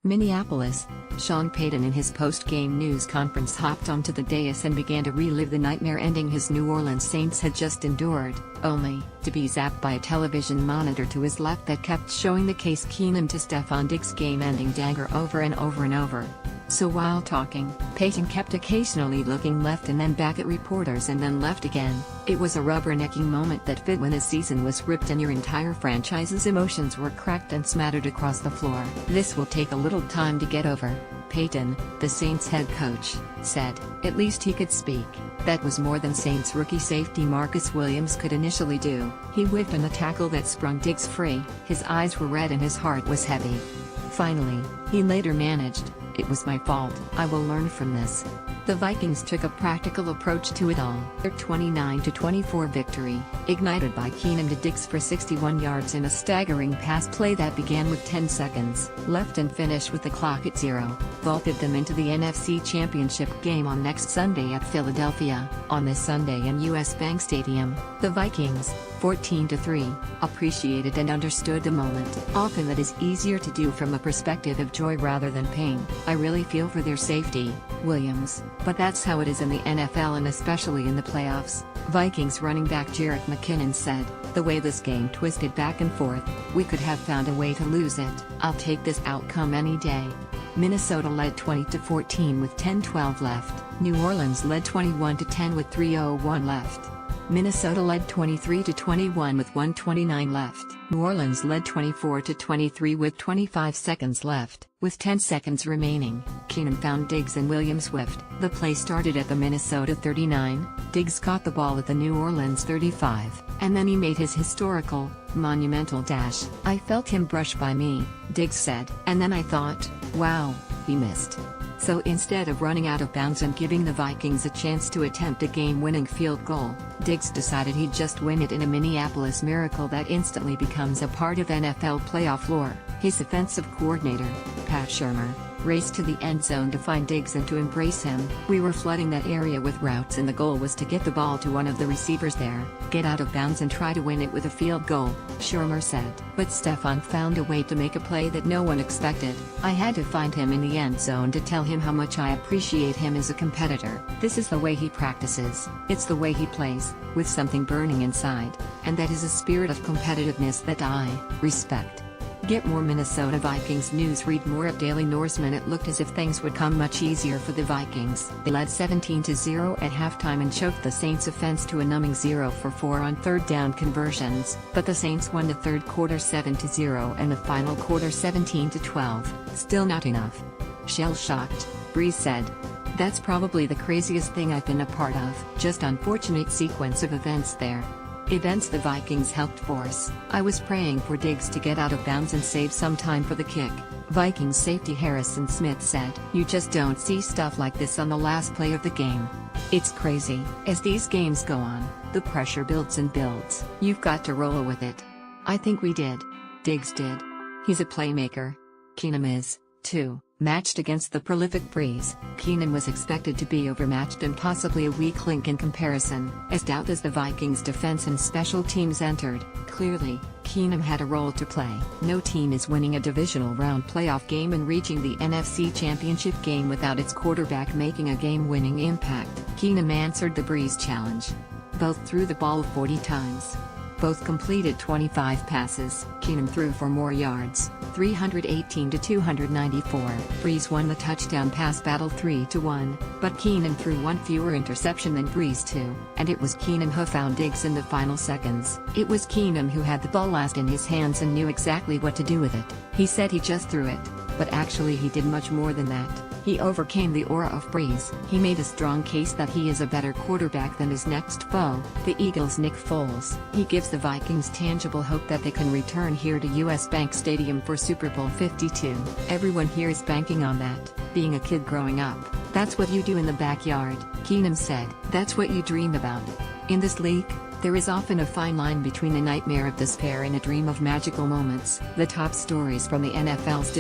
Minneapolis, Sean Payton in his post-game news conference hopped onto the dais and began to relive the nightmare ending his New Orleans Saints had just endured, only to be zapped by a television monitor to his left that kept showing the Case Keenum to Stefon Diggs game-ending dagger over and over and over. So while talking, Payton kept occasionally looking left and then back at reporters and then left again. It was a rubbernecking moment that fit when a season was ripped and your entire franchise's emotions were cracked and smattered across the floor. "This will take a little time to get over," Payton, the Saints head coach, said. At least he could speak. That was more than Saints rookie safety Marcus Williams could initially do. He whiffed on a tackle that sprung Diggs free. His eyes were red and his heart was heavy. Finally, he later managed, "It was my fault. I will learn from this." The Vikings took a practical approach to it all. Their 29-24 victory, ignited by Keenum to Diggs for 61 yards in a staggering pass play that began with 10 seconds left and finished with the clock at 0, vaulted them into the NFC Championship game on next Sunday at Philadelphia. On this Sunday in US Bank Stadium, the Vikings, 14-3, appreciated and understood the moment. Often that is easier to do from a perspective of joy rather than pain. "I really feel for their safety, Williams, but that's how it is in the NFL and especially in the playoffs," Vikings running back Jerick McKinnon said. "The way this game twisted back and forth, we could have found a way to lose it. I'll take this outcome any day." Minnesota led 20-14 with 10:12 left. New Orleans led 21-10 with 3:01 left. Minnesota led 23-21 with 1:29 left. New Orleans led 24-23 with 25 seconds left. With 10 seconds remaining, Keenum found Diggs and Williams whiffed. The play started at the Minnesota 39, Diggs caught the ball at the New Orleans 35, and then he made his historical, monumental dash. "I felt him brush by me," Diggs said. "And then I thought, wow, he missed." So instead of running out of bounds and giving the Vikings a chance to attempt a game-winning field goal, Diggs decided he'd just win it in a Minneapolis miracle that instantly becomes a part of NFL playoff lore. His offensive coordinator, Pat Shurmur, raced to the end zone to find Diggs and to embrace him. "We were flooding that area with routes and the goal was to get the ball to one of the receivers there, get out of bounds and try to win it with a field goal," Shurmur said. "But Stefon found a way to make a play that no one expected. I had to find him in the end zone to tell him how much I appreciate him as a competitor. This is the way he practices. It's the way he plays, with something burning inside. And that is a spirit of competitiveness that I respect." Get more Minnesota Vikings news. Read more at Daily Norseman. It looked as if things would come much easier for the Vikings. They led 17-0 at halftime and choked the Saints' offense to a numbing 0 for 4 on third down conversions, but the Saints won the third quarter 7-0 and the final quarter 17-12. Still not enough. "Shell-shocked," Breeze said. "That's probably the craziest thing I've been a part of. Just unfortunate sequence of events there. Events the Vikings helped force. I was praying for Diggs to get out of bounds and save some time for the kick," Vikings safety Harrison Smith said. "You just don't see stuff like this on the last play of the game. It's crazy. As these games go on, the pressure builds and builds. You've got to roll with it. I think we did. Diggs did. He's a playmaker. Keenum is, too." Matched against the prolific Breeze, Keenum was expected to be overmatched and possibly a weak link in comparison. As stout as the Vikings' defense and special teams entered, clearly, Keenum had a role to play. No team is winning a divisional round playoff game and reaching the NFC Championship game without its quarterback making a game-winning impact. Keenum answered the Breeze challenge. Both threw the ball 40 times. Both completed 25 passes. Keenum threw for more yards, 318-294. Breeze won the touchdown pass battle 3-1, but Keenum threw one fewer interception than Breeze too, and it was Keenum who found Diggs in the final seconds. It was Keenum who had the ball last in his hands and knew exactly what to do with it. He said he just threw it, but actually he did much more than that. He overcame the aura of Breeze. He made a strong case that he is a better quarterback than his next foe, the Eagles' Nick Foles. He gives the Vikings tangible hope that they can return here to US Bank Stadium for Super Bowl 52. "Everyone here is banking on that. Being a kid growing up, that's what you do in the backyard," Keenum said. "That's what you dream about. In this league, there is often a fine line between a nightmare of despair and a dream of magical moments." The top stories from the NFL's